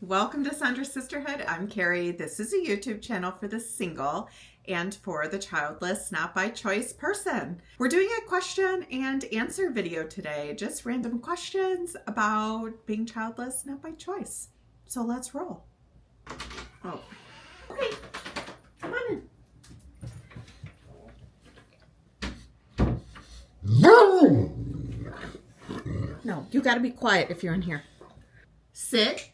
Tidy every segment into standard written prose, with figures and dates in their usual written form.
Welcome to Sandra's Sisterhood. I'm Carrie. This is a YouTube channel for the single and for the childless, not by choice person. We're doing a question and answer video today, just random questions about being childless, not by choice. So let's roll. Oh, okay, come on in. No, you gotta be quiet if you're in here. Sit.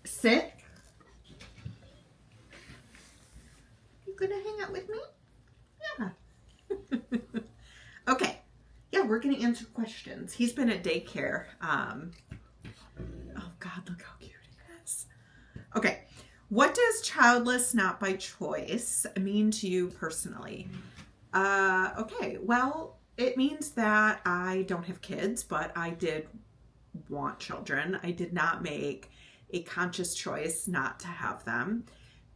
Sit. You gonna hang out with me? Yeah. Okay. Yeah, we're gonna answer questions. He's been at daycare. Oh God, look how cute he is. Okay. What does childless, not by choice mean to you personally? Okay. Well, it means that I don't have kids, but I did want children. I did not make a conscious choice not to have them.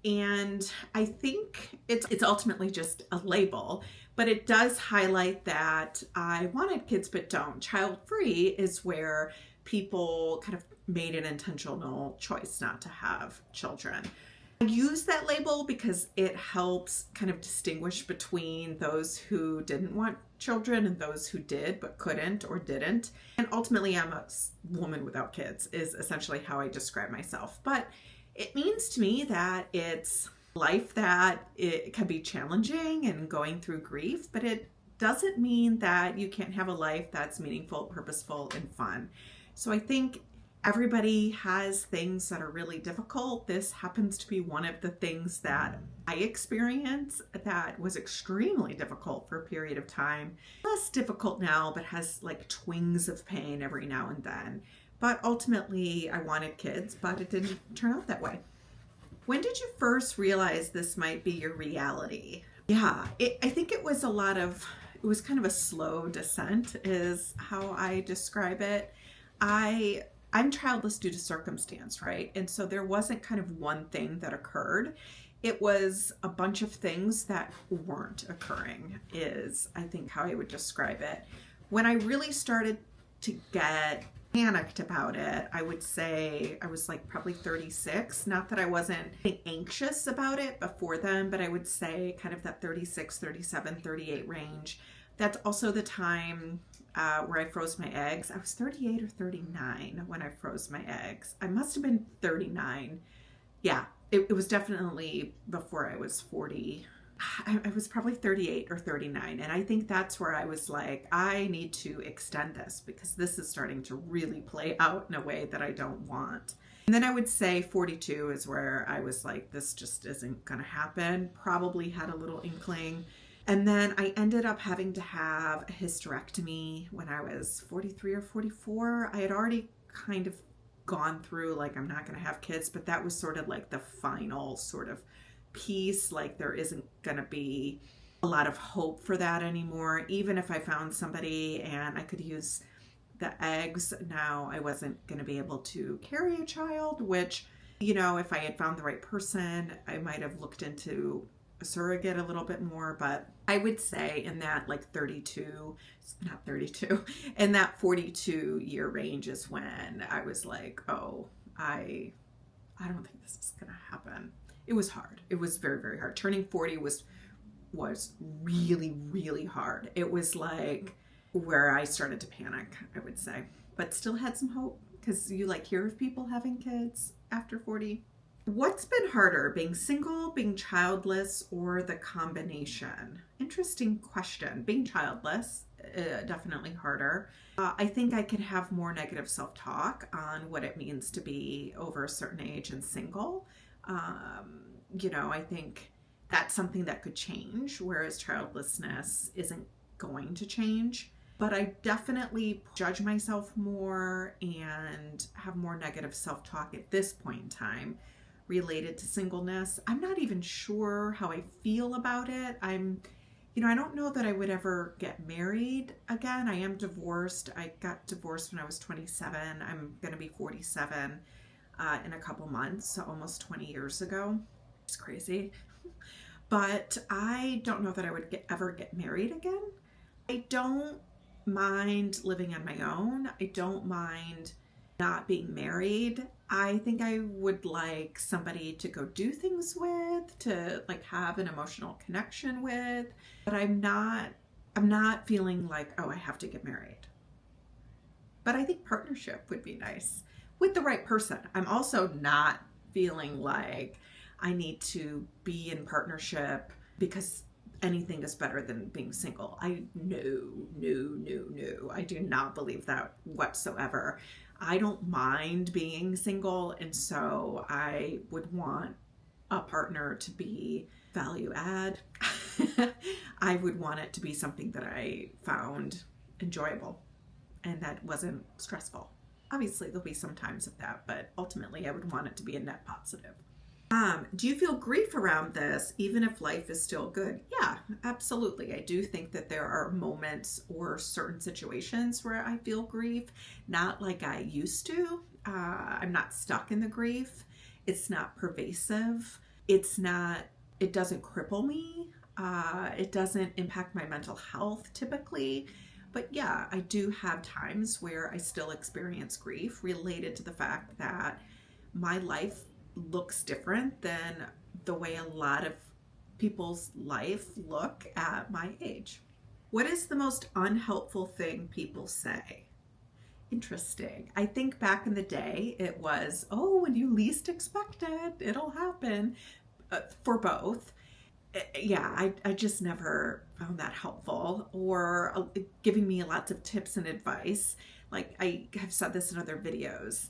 And I think it's ultimately just a label, but it does highlight that I wanted kids but don't. Child-free is where people kind of made an intentional choice not to have children. I use that label because it helps kind of distinguish between those who didn't want children and those who did but couldn't or didn't. And ultimately, I'm a woman without kids is essentially how I describe myself. But it means to me that it's life that it can be challenging and going through grief, but it doesn't mean that you can't have a life that's meaningful, purposeful, and fun. So I think everybody has things that are really difficult. This happens to be one of the things that I experienced that was extremely difficult for a period of time. Less difficult now, but has like twinges of pain every now and then. But ultimately, I wanted kids, but it didn't turn out that way. When did you first realize this might be your reality? Yeah, I think it was kind of a slow descent is how I describe it. I'm childless due to circumstance, right? And so there wasn't kind of one thing that occurred. It was a bunch of things that weren't occurring is, I think, how I would describe it. When I really started to get panicked about it, I would say I was like probably 36. Not that I wasn't anxious about it before then, but I would say kind of that 36, 37, 38 range. That's also the time where I froze my eggs. I was 38 or 39 when I froze my eggs. I must have been 39. Yeah, it was definitely before I was 40. I was probably 38 or 39. And I think that's where I was like, I need to extend this because this is starting to really play out in a way that I don't want. And then I would say 42 is where I was like, this just isn't going to happen. Probably had a little inkling. And then I ended up having to have a hysterectomy when I was 43 or 44. I had already kind of gone through like, I'm not going to have kids, but that was sort of like the final sort of piece. Like there isn't going to be a lot of hope for that anymore. Even if I found somebody and I could use the eggs, now I wasn't going to be able to carry a child, which, if I had found the right person, I might have looked into a surrogate a little bit more, but I would say in that like 32, not 32, in that 42 year range is when I was like, oh, I don't think this is going to happen. It was hard. It was very, very hard. Turning 40 was really, really hard. It was like where I started to panic, I would say, but still had some hope because you like hear of people having kids after 40. What's been harder, being single, being childless, or the combination? Interesting question. Being childless, definitely harder. I think I could have more negative self-talk on what it means to be over a certain age and single. I think that's something that could change, whereas childlessness isn't going to change. But I definitely judge myself more and have more negative self-talk at this point in time related to singleness. I'm not even sure how I feel about it. I don't know that I would ever get married again. I am divorced. I got divorced when I was 27. I'm going to be 47 in a couple months, so almost 20 years ago. It's crazy. But I don't know that I would ever get married again. I don't mind living on my own. I don't mind not being married. I think I would like somebody to go do things with, to like have an emotional connection with, but I'm not feeling like, oh, I have to get married. But I think partnership would be nice with the right person. I'm also not feeling like I need to be in partnership because anything is better than being single. No. I do not believe that whatsoever. I don't mind being single, and so I would want a partner to be value add. I would want it to be something that I found enjoyable and that wasn't stressful. Obviously, there'll be some times of that, but ultimately I would want it to be a net positive. Do you feel grief around this, even if life is still good? Yeah, absolutely. I do think that there are moments or certain situations where I feel grief, not like I used to. I'm not stuck in the grief. It's not pervasive. It doesn't cripple me. It doesn't impact my mental health typically. But yeah, I do have times where I still experience grief related to the fact that my life looks different than the way a lot of people's life look at my age. What is the most unhelpful thing people say? Interesting. I think back in the day it was, oh, when you least expect it, it'll happen, for both. Yeah, I just never found that helpful, or giving me lots of tips and advice. Like I have said this in other videos.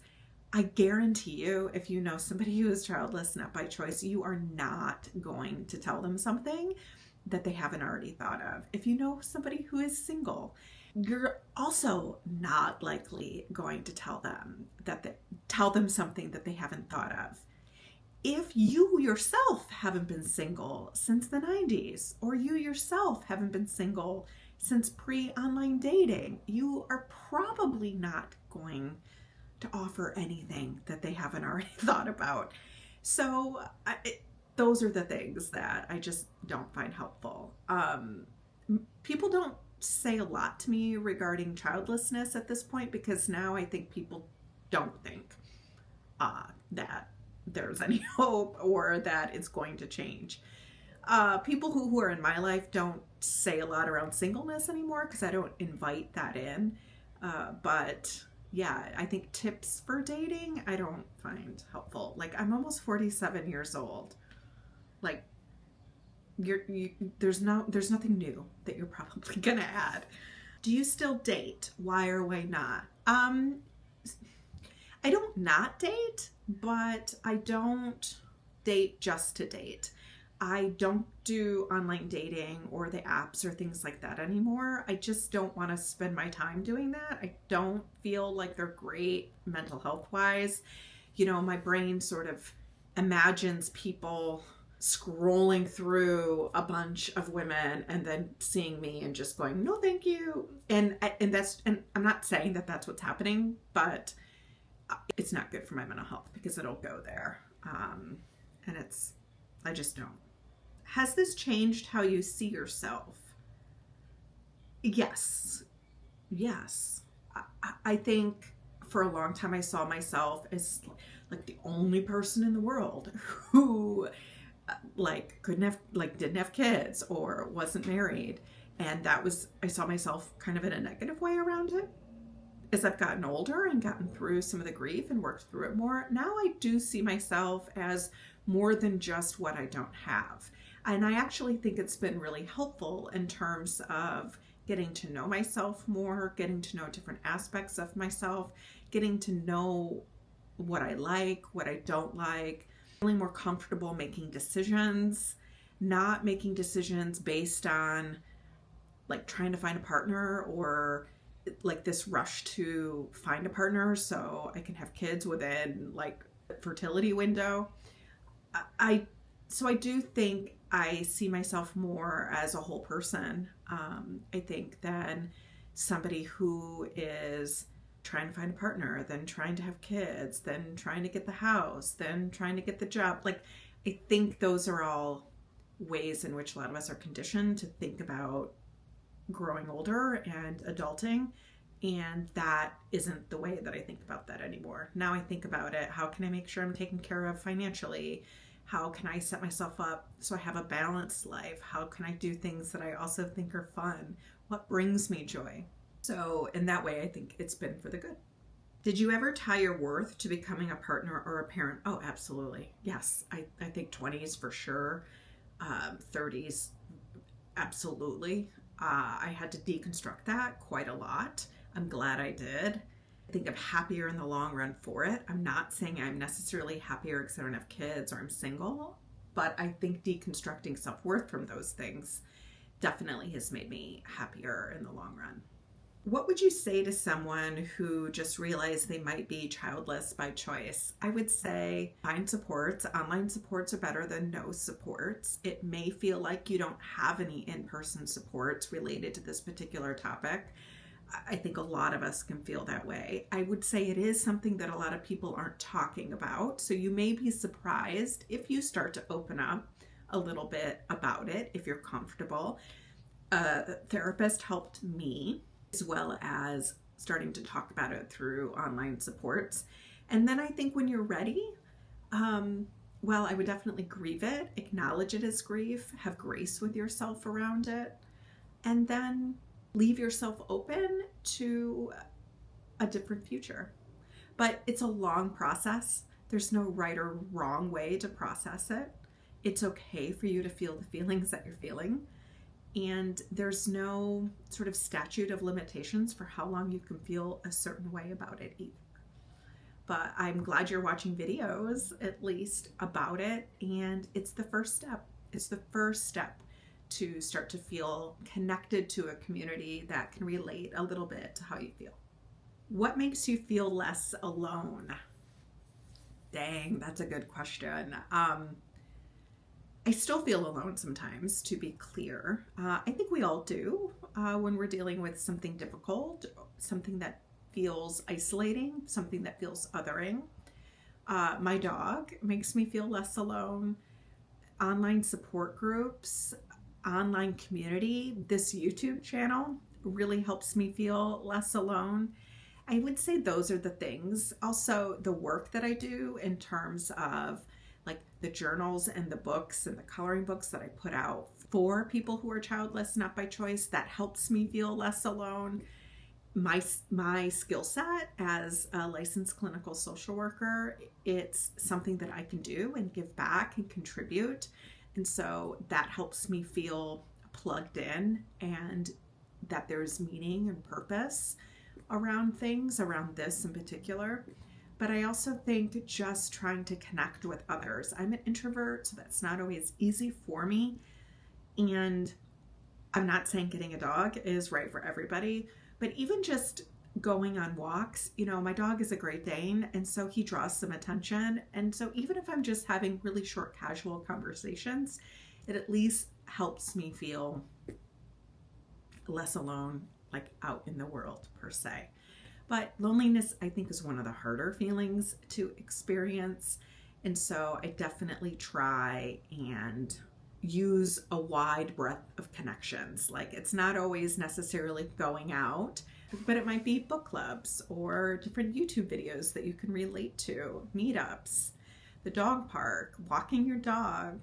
I guarantee you, if you know somebody who is childless, not by choice, you are not going to tell them something that they haven't already thought of. If you know somebody who is single, you're also not likely going to tell them something that they haven't thought of. If you yourself haven't been single since the 90s, or you yourself haven't been single since pre-online dating, you are probably not going to offer anything that they haven't already thought about. So those are the things that I just don't find helpful. People don't say a lot to me regarding childlessness at this point, because now I think people don't think that there's any hope or that it's going to change. People who are in my life don't say a lot around singleness anymore because I don't invite that in. But yeah, I think tips for dating, I don't find helpful. Like, I'm almost 47 years old. Like, there's nothing new that you're probably gonna add. Do you still date? Why or why not? I don't not date, but I don't date just to date. I don't do online dating or the apps or things like that anymore. I just don't want to spend my time doing that. I don't feel like they're great mental health wise. You know, my brain sort of imagines people scrolling through a bunch of women and then seeing me and just going, no, thank you. And I'm not saying that that's what's happening, but it's not good for my mental health because it'll go there. And I just don't. Has this changed how you see yourself? Yes. I think for a long time I saw myself as like the only person in the world who didn't have kids or wasn't married. And I saw myself kind of in a negative way around it. As I've gotten older and gotten through some of the grief and worked through it more, now I do see myself as more than just what I don't have. And I actually think it's been really helpful in terms of getting to know myself more, getting to know different aspects of myself, getting to know what I like, what I don't like, feeling more comfortable making decisions, not making decisions based on like trying to find a partner or like this rush to find a partner so I can have kids within like fertility window. So I do think I see myself more as a whole person. I think than somebody who is trying to find a partner, then trying to have kids, then trying to get the house, then trying to get the job. Like, I think those are all ways in which a lot of us are conditioned to think about growing older and adulting. And that isn't the way that I think about that anymore. Now I think about it, how can I make sure I'm taken care of financially? How can I set myself up so I have a balanced life? How can I do things that I also think are fun? What brings me joy? So in that way, I think it's been for the good. Did you ever tie your worth to becoming a partner or a parent? Oh, absolutely. Yes. I think 20s for sure. 30s, absolutely. I had to deconstruct that quite a lot. I'm glad I did. I think I'm happier in the long run for it. I'm not saying I'm necessarily happier because I don't have kids or I'm single, but I think deconstructing self-worth from those things definitely has made me happier in the long run. What would you say to someone who just realized they might be childless by choice? I would say find supports. Online supports are better than no supports. It may feel like you don't have any in-person supports related to this particular topic. I think a lot of us can feel that way. I would say it is something that a lot of people aren't talking about. So you may be surprised if you start to open up a little bit about it, if you're comfortable. A therapist helped me, as well as starting to talk about it through online supports. And then I think when you're ready, well, I would definitely grieve it, acknowledge it as grief, have grace with yourself around it, and then leave yourself open to a different future. But it's a long process. There's no right or wrong way to process it. It's okay for you to feel the feelings that you're feeling. And there's no sort of statute of limitations for how long you can feel a certain way about it either. But I'm glad you're watching videos, at least, about it. And it's the first step. It's the first step to start to feel connected to a community that can relate a little bit to how you feel. What makes you feel less alone? Dang, that's a good question. I still feel alone sometimes, to be clear. I think we all do when we're dealing with something difficult, something that feels isolating, something that feels othering. My dog makes me feel less alone. Online support groups, online community, this YouTube channel really helps me feel less alone. I would say those are the things. Also, the work that I do in terms of like the journals and the books and the coloring books that I put out for people who are childless, not by choice, that helps me feel less alone. My skill set as a licensed clinical social worker, it's something that I can do and give back and contribute. And so that helps me feel plugged in and that there's meaning and purpose around things, around this in particular. But I also think just trying to connect with others. I'm an introvert, so that's not always easy for me. And I'm not saying getting a dog is right for everybody, but even just going on walks, my dog is a Great Dane, and so he draws some attention. And so even if I'm just having really short, casual conversations, it at least helps me feel less alone, like out in the world per se. But loneliness, I think, is one of the harder feelings to experience. And so I definitely try and use a wide breadth of connections. Like, it's not always necessarily going out, but it might be book clubs or different YouTube videos that you can relate to, meetups, the dog park, walking your dog,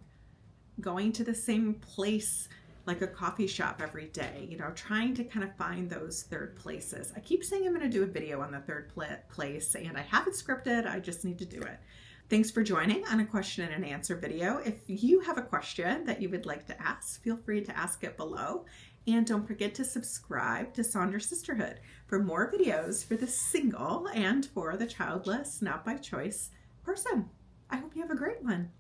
going to the same place like a coffee shop every day, trying to kind of find those third places. I keep saying I'm going to do a video on the third place, and I have it scripted. I just need to do it. Thanks for joining on a question and answer video. If you have a question that you would like to ask, feel free to ask it below. And don't forget to subscribe to Saunders Sisterhood for more videos for the single and for the childless, not by choice person. I hope you have a great one.